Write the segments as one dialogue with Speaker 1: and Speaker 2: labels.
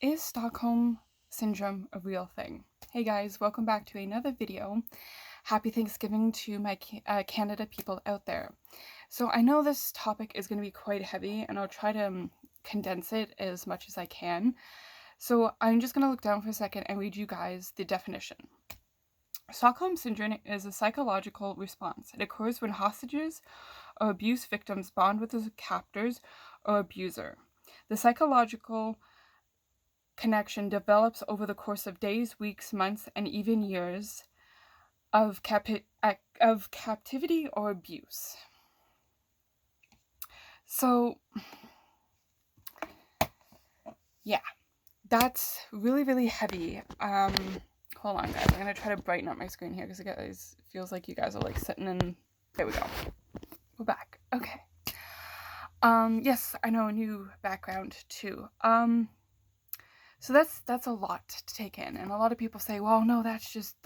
Speaker 1: Is Stockholm Syndrome a real thing? Hey guys, welcome back to another video. Happy Thanksgiving to my Canada people out there. So I know this topic is going to be quite heavy and I'll try to condense it as much as I can. So I'm just going to look down for a second and read you guys the definition. Stockholm Syndrome is a psychological response. It occurs when hostages or abuse victims bond with their captors or abuser. The psychological connection develops over the course of days, weeks, months, and even years of captivity or abuse. So, yeah, that's really heavy. Hold on, guys. I'm gonna try to brighten up my screen here because it feels like you guys are like sitting in. There we go. We're back. Okay. Yes, I know, a new background too. So that's a lot to take in, and a lot of people say, well, no, that's just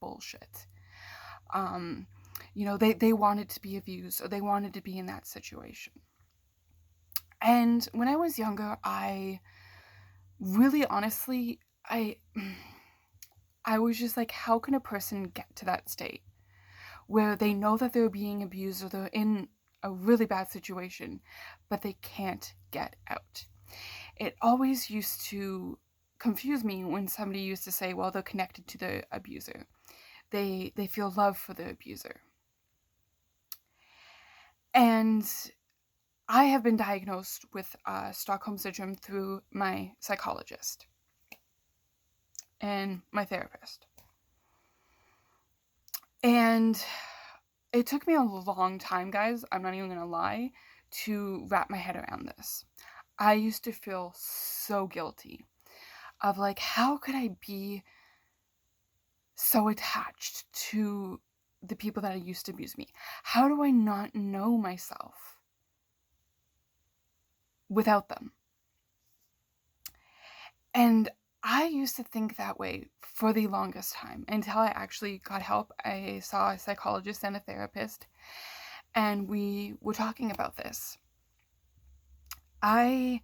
Speaker 1: bullshit. They wanted to be abused, or they wanted to be in that situation. And when I was younger, I really honestly, I was just like, how can a person get to that state where they know that they're being abused or they're in a really bad situation, but they can't get out? It always used to confuse me when somebody used to say, well, they're connected to the abuser. They feel love for the abuser. And I have been diagnosed with Stockholm Syndrome through my psychologist and my therapist. And it took me a long time, guys, I'm not even gonna lie, to wrap my head around this. I used to feel so guilty of like, how could I be so attached to the people that used to abuse me? How do I not know myself without them? And I used to think that way for the longest time until I actually got help. I saw a psychologist and a therapist, and we were talking about this. I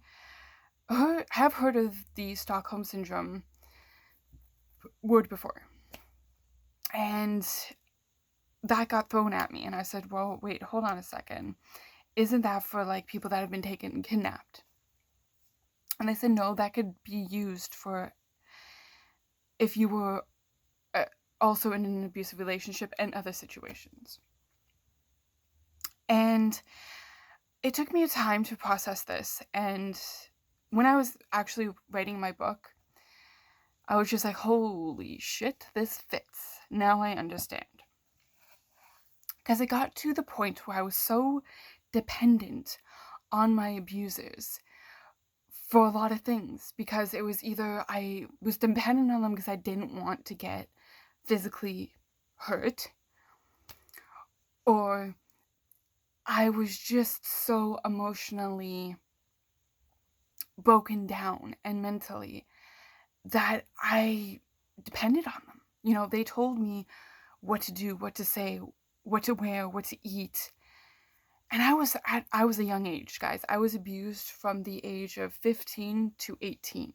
Speaker 1: have heard of the Stockholm Syndrome word before, and that got thrown at me, and I said, well, wait, hold on a second. Isn't that for like people that have been taken and kidnapped? And they said, no, that could be used for if you were also in an abusive relationship and other situations. And it took me a time to process this. And when I was actually writing my book, I was just like, holy shit, this fits. Now I understand. Because it got to the point where I was so dependent on my abusers for a lot of things, because it was either I was dependent on them because I didn't want to get physically hurt, or I was just so emotionally broken down and mentally that I depended on them. You know, they told me what to do, what to say, what to wear, what to eat. And I was a young age, guys. I was abused from the age of 15 to 18.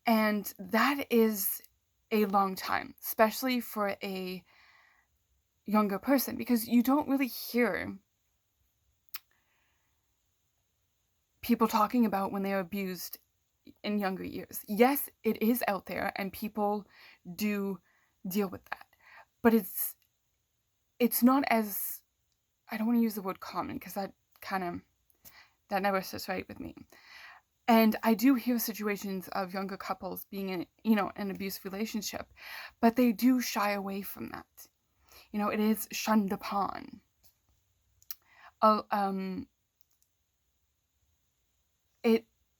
Speaker 1: And that is a long time, especially for a younger person, because you don't really hear people talking about when they're abused in younger years. Yes, it is out there and people do deal with that. But it's not as, I don't want to use the word common because that never sits right with me. And I do hear situations of younger couples being in, an abusive relationship, but they do shy away from that. It is shunned upon.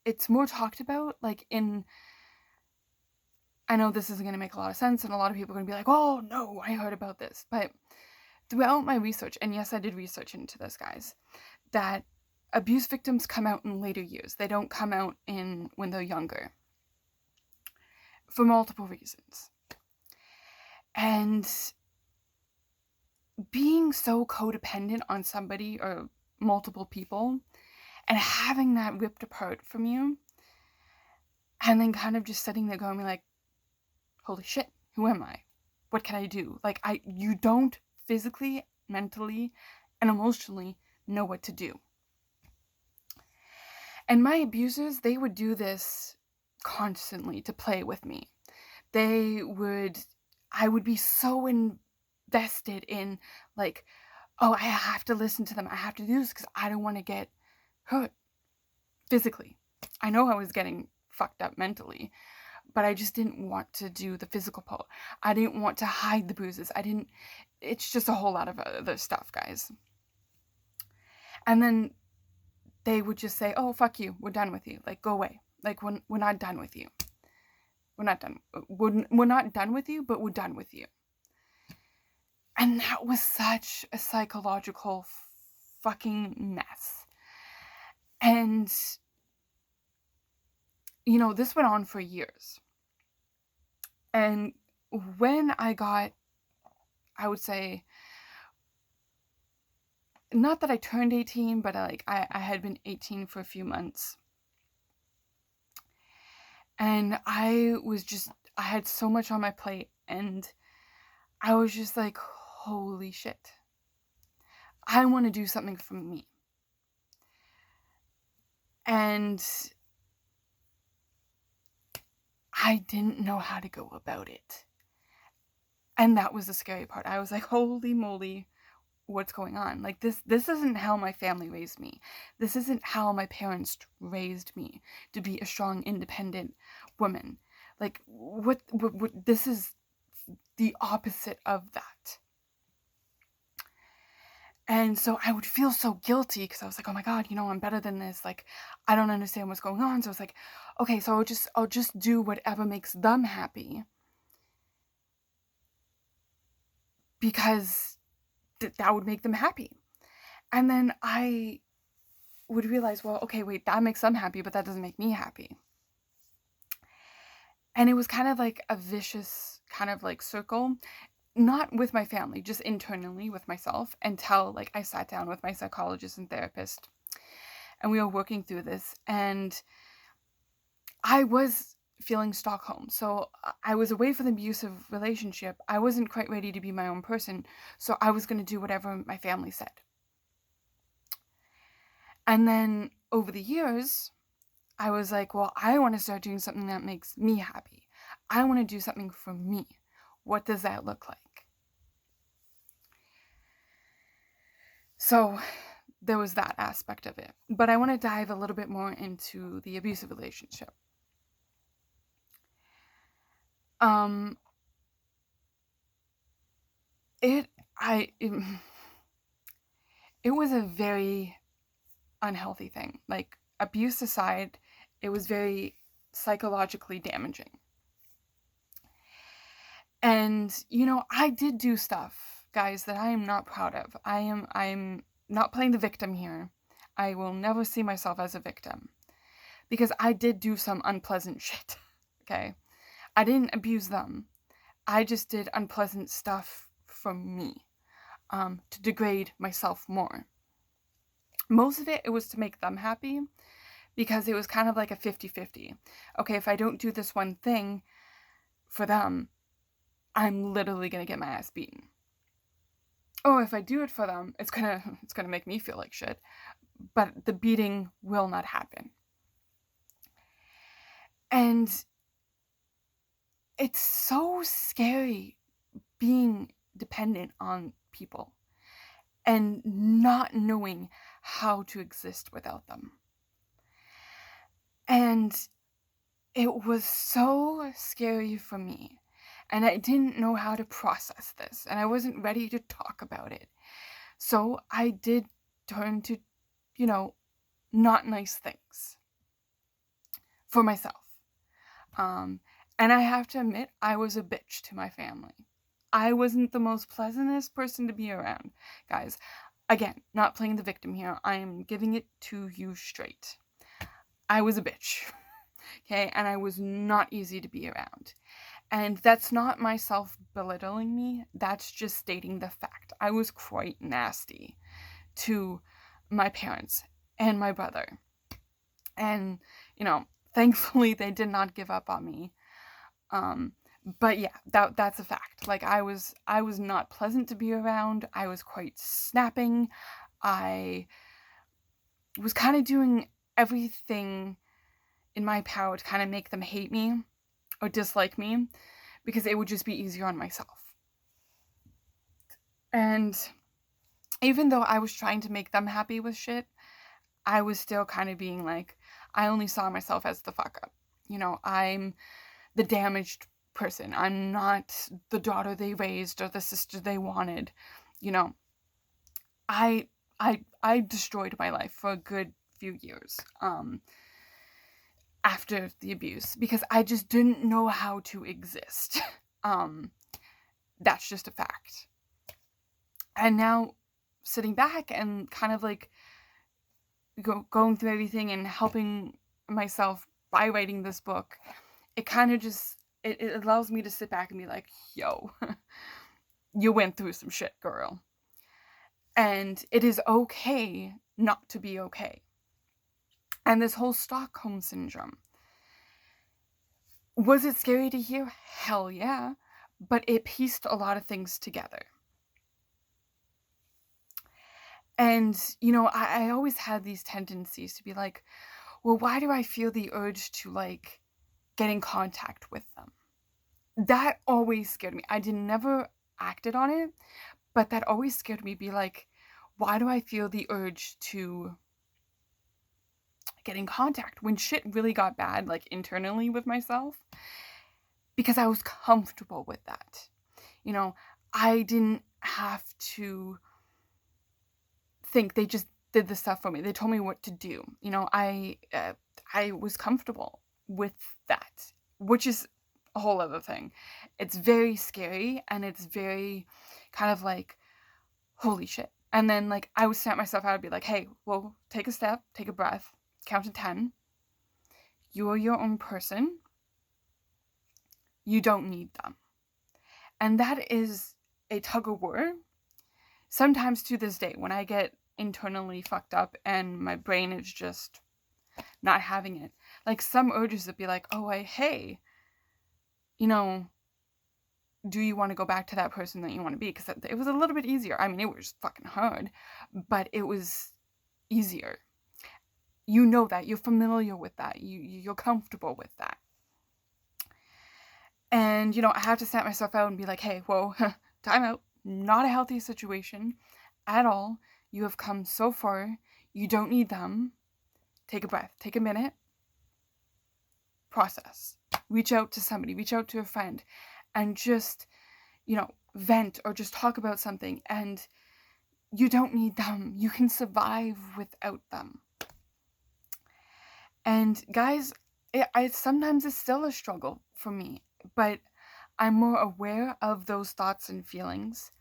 Speaker 1: It's more talked about, like I know this isn't going to make a lot of sense, and a lot of people are going to be like, oh, no, I heard about this. But throughout my research, and yes, I did research into this, guys, that abuse victims come out in later years. They don't come out when they're younger, for multiple reasons. And being so codependent on somebody or multiple people and having that ripped apart from you, And then kind of just sitting there going like, holy shit, who am I? What can I do? Like, you don't physically, mentally, and emotionally know what to do. And my abusers, they would do this constantly to play with me. I would be so invested in, like, oh, I have to listen to them. I have to do this because I don't want to get hurt physically. I know I was getting fucked up mentally, but I just didn't want to do the physical part. I didn't want to hide the bruises. It's just a whole lot of other stuff, guys. And then they would just say, oh, fuck you. We're done with you. Like, go away. Like, we're not done with you. We're not done. We're not done with you, but we're done with you. And that was such a psychological fucking mess. And, this went on for years. And when I would say, not that I turned 18, but I had been 18 for a few months. And I had so much on my plate, and I was just like, holy shit. I want to do something for me. And I didn't know how to go about it. And that was the scary part. I was like, holy moly, what's going on? Like, this isn't how my family raised me. This isn't how my parents raised me, to be a strong, independent woman. Like, what this is the opposite of that. And so I would feel so guilty because I was like, oh my God, I'm better than this. Like, I don't understand what's going on. So I was like, okay, so I'll just do whatever makes them happy. Because that would make them happy. And then I would realize, well, okay, wait, that makes them happy, but that doesn't make me happy. And it was kind of like a vicious kind of like circle. Not with my family, just internally with myself, until like I sat down with my psychologist and therapist and we were working through this, and I was feeling Stockholm. So I was away from the abusive relationship. I wasn't quite ready to be my own person. So I was going to do whatever my family said. And then over the years, I was like, well, I want to start doing something that makes me happy. I want to do something for me. What does that look like? So there was that aspect of it. But I want to dive a little bit more into the abusive relationship. It was a very unhealthy thing. Like, abuse aside, it was very psychologically damaging. And, I did do stuff, guys, that I am not proud of. I'm not playing the victim here. I will never see myself as a victim. Because I did do some unpleasant shit, okay? I didn't abuse them. I just did unpleasant stuff for me, to degrade myself more. Most of it was to make them happy, because it was kind of like a 50-50. Okay, if I don't do this one thing for them, I'm literally gonna get my ass beaten. Oh, if I do it for them, it's gonna make me feel like shit, but the beating will not happen. And it's so scary being dependent on people and not knowing how to exist without them. And it was so scary for me. And I didn't know how to process this. And I wasn't ready to talk about it. So I did turn to, not nice things for myself. And I have to admit, I was a bitch to my family. I wasn't the most pleasantest person to be around, guys. Again, not playing the victim here. I am giving it to you straight. I was a bitch, okay? And I was not easy to be around. And that's not myself belittling me. That's just stating the fact. I was quite nasty to my parents and my brother. And, Thankfully, they did not give up on me. But yeah, that's a fact. Like I was not pleasant to be around. I was quite snapping. I was kind of doing everything in my power to kind of make them hate me or dislike me because it would just be easier on myself. And even though I was trying to make them happy with shit, I was still kind of being like, I only saw myself as the fuck up. I'm the damaged person. I'm not the daughter they raised or the sister they wanted. You know, I I destroyed my life for a good few years after the abuse because I just didn't know how to exist. um that's just a fact. And now sitting back and kind of like going through everything and helping myself by writing this book, it kind of just it allows me to sit back and be like, yo, you went through some shit, girl. And it is okay not to be okay. And this whole Stockholm syndrome, was it scary to hear? Hell yeah. But it pieced a lot of things together. And, I always had these tendencies to be like, well, why do I feel the urge to, like, get in contact with them? That always scared me. I never acted on it, but that always scared me. Be like, why do I feel the urge to get in contact when shit really got bad, like, internally with myself? Because I was comfortable with that. I didn't have to think. They just did the stuff for me. They told me what to do. I was comfortable with that, which is a whole other thing. It's very scary and it's very kind of like, holy shit. And then like I would snap myself out and be like, hey, well, take a step, take a breath, count to 10. You are your own person. You don't need them. And that is a tug of war. Sometimes to this day, when I get internally fucked up and my brain is just not having it, like some urges would be like, oh, hey, do you want to go back to that person that you want to be? Because it was a little bit easier. I mean, it was fucking hard, but it was easier. You know that. You're familiar with that. You're comfortable with that. And, I have to snap myself out and be like, hey, whoa, time out. Not a healthy situation at all. You have come so far. You don't need them. Take a breath. Take a minute. Process. Reach out to somebody. Reach out to a friend. And just, vent or just talk about something. And you don't need them. You can survive without them. And guys, sometimes it's still a struggle for me. But I'm more aware of those thoughts and feelings.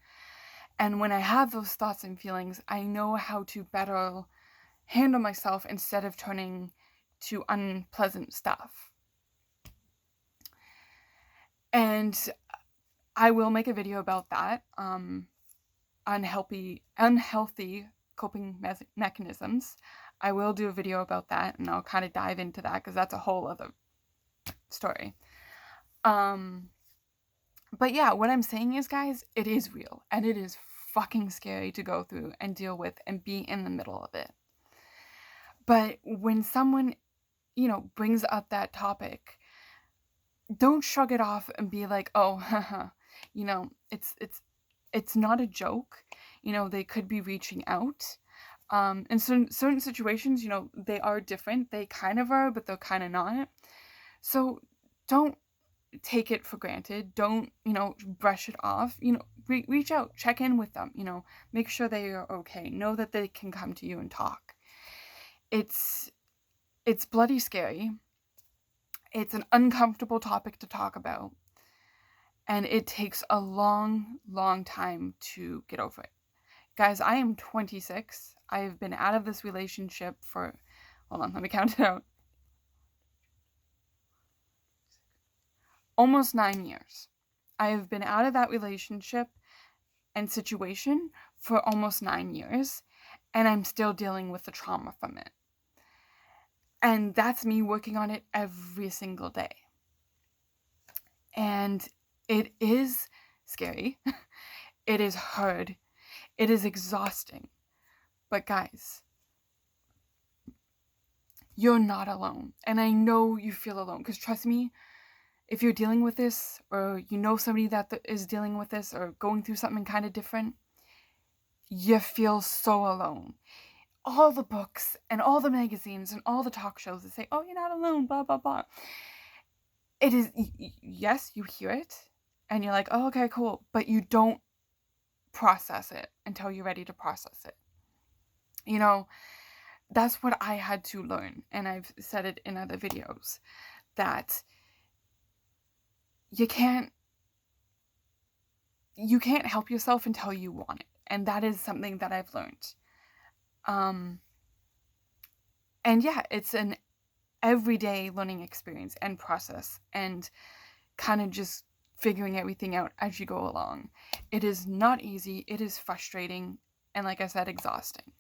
Speaker 1: And when I have those thoughts and feelings, I know how to better handle myself instead of turning to unpleasant stuff. And I will make a video about that. Unhealthy coping mechanisms. I will do a video about that, and I'll kind of dive into that because that's a whole other story. But yeah, what I'm saying is, guys, it is real, and it is fucking scary to go through and deal with and be in the middle of it. But when someone, brings up that topic, don't shrug it off and be like, oh, haha, it's not a joke. They could be reaching out. In certain situations, they are different. They kind of are, but they're kind of not. So don't take it for granted. Don't, brush it off. Reach out, check in with them, make sure they are okay. Know that they can come to you and talk. It's bloody scary. It's an uncomfortable topic to talk about. And it takes a long, long time to get over it. Guys, I am 26. I have been out of this relationship for, hold on, let me count it out. Almost 9 years. I have been out of that relationship and situation for almost 9 years, and I'm still dealing with the trauma from it. And that's me working on it every single day. And it is scary. It is hard. It is exhausting. But guys, you're not alone. And I know you feel alone, because trust me, if you're dealing with this, or you know somebody that is dealing with this, or going through something kind of different, you feel so alone. All the books and all the magazines and all the talk shows that say, oh, you're not alone, blah, blah, blah. It is, yes, you hear it and you're like, oh, okay, cool. But you don't process it until you're ready to process it. You know, that's what I had to learn. And I've said it in other videos, that you can't help yourself until you want it. And that is something that I've learned. And yeah, it's an everyday learning experience and process, and kind of just figuring everything out as you go along. It is not easy. It is frustrating. And like I said, exhausting.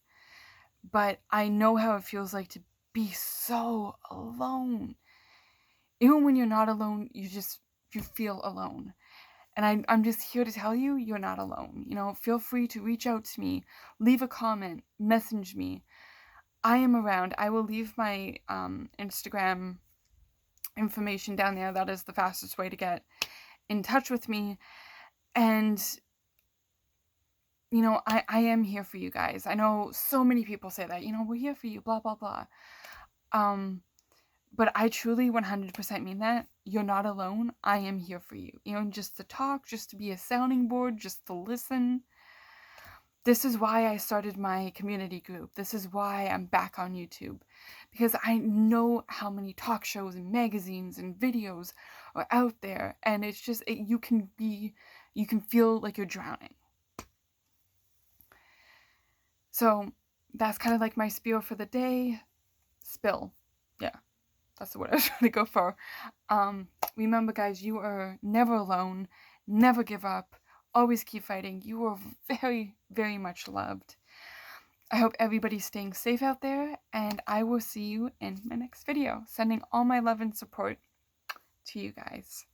Speaker 1: But I know how it feels like to be so alone. Even when you're not alone, you feel alone. And I'm just here to tell you, you're not alone. You know, feel free to reach out to me, leave a comment, message me. I am around. I will leave my Instagram information down there. That is the fastest way to get in touch with me. And, you know, I am here for you guys. I know so many people say that, you know, we're here for you, blah, blah, blah. But I truly 100% mean that. You're not alone. I am here for you. You know, just to talk, just to be a sounding board, just to listen. This is why I started my community group. This is why I'm back on YouTube. Because I know how many talk shows and magazines and videos are out there. And it's just, you can feel like you're drowning. So that's kind of like my spiel for the day. Spill. Yeah, that's the word I was trying to go for. Remember, guys, you are never alone. Never give up. Always keep fighting. You are very, very much loved. I hope everybody's staying safe out there, and I will see you in my next video. Sending all my love and support to you guys.